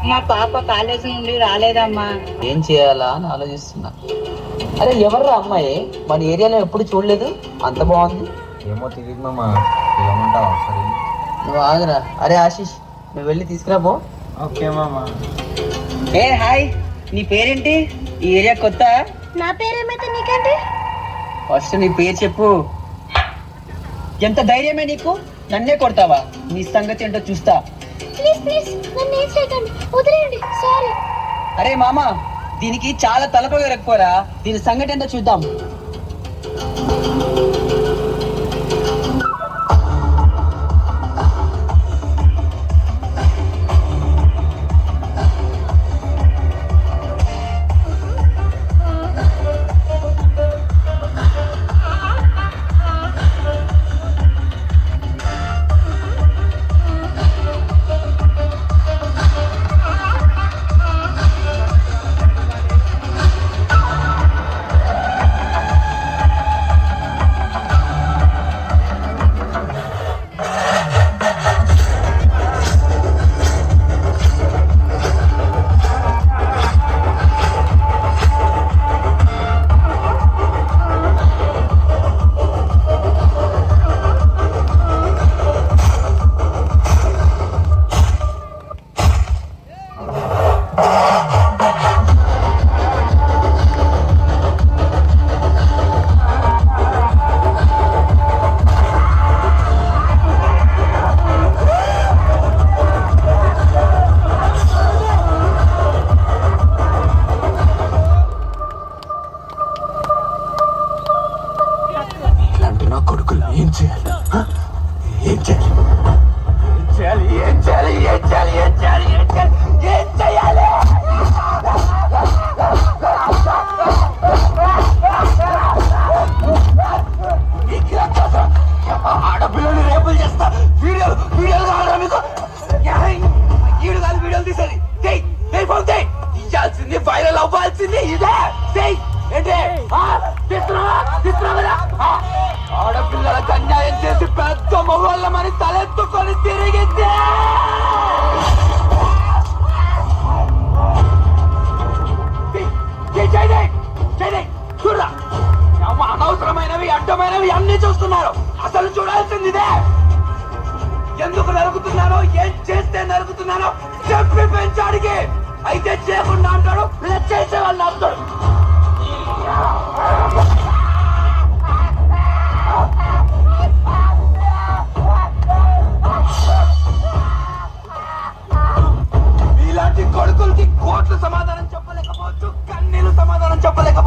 మా పాప కాలేజీ నుండి రాలేదమ్మా. ఏం చేయాలా అని ఆలోచిస్తున్నా. అరే ఎవర్రా అమ్మాయి? మన ఏరియాలో ఎప్పుడు చూడలేదు, అంత బాగుంది. ఏమో తెలియదు మామ, ఏమంటావు? సరే నువ్వు ఆగరా. అరే ఆశీష్, నువ్వు వెళ్ళి తీసుకురా పో. ఓకే మామ. ఏ హాయ్, నీ పేరేంటి? ఈ ఏరియా కొత్త? నా పేరేమైతే నీకేంటి? ఫస్ట్ నీ పేరు చెప్పు. ఎంత ధైర్యమే నీకు? నన్నే కొడతావా? నీ సంగతి ఏంటో చూస్తా. ప్లీజ్ ప్లీజ్ నన్ను ఏం చేయకండి, వదిలేయండి. సారీ. అరే మామ, దీనికి చాలా తలపగరకపోరా. దీని సంగతి ఏంటో చూద్దాం. ఏం చేయాలి? ఏం చేయాలి? ఏం చేయాలి? ఏం చేయాలి? ఏం చేయాలి? ఏం చేయాలి? ఏం చేయాలి? ఏం చేయాలి? ఆడపిల్లలు రేపులు చేస్తా. వీడియోలు కావాలా మీకు? ఈడు కాదు వీడియోలు తీసేది. తీయాల్సింది, వైరల్ అవ్వాల్సింది ఇదే. ఏంటి తీసుకురావా? ఆడపిల్లలకు అన్యాయం చేసి పెద్ద మొగోళ్ళమని తలెత్తుకొని తిరిగింది. చూడరా, అనవసరమైనవి అడ్డమైనవి అన్ని చూస్తున్నారు. అసలు చూడాల్సింది ఇదే. ఎందుకు నరుకుతున్నారో, ఏం చేస్తే నరుకుతున్నారో చెప్పి పెంచాడికి. అయితే చేయకుండా అంటాడు, లేదా చేసే వాళ్ళు అంటాడు. ఇలాంటి కొడుకులకి కోట్లు సమాధానం చెప్పలేకపోవచ్చు, కన్నీళ్ళు సమాధానం చెప్పలేకపోవచ్చు.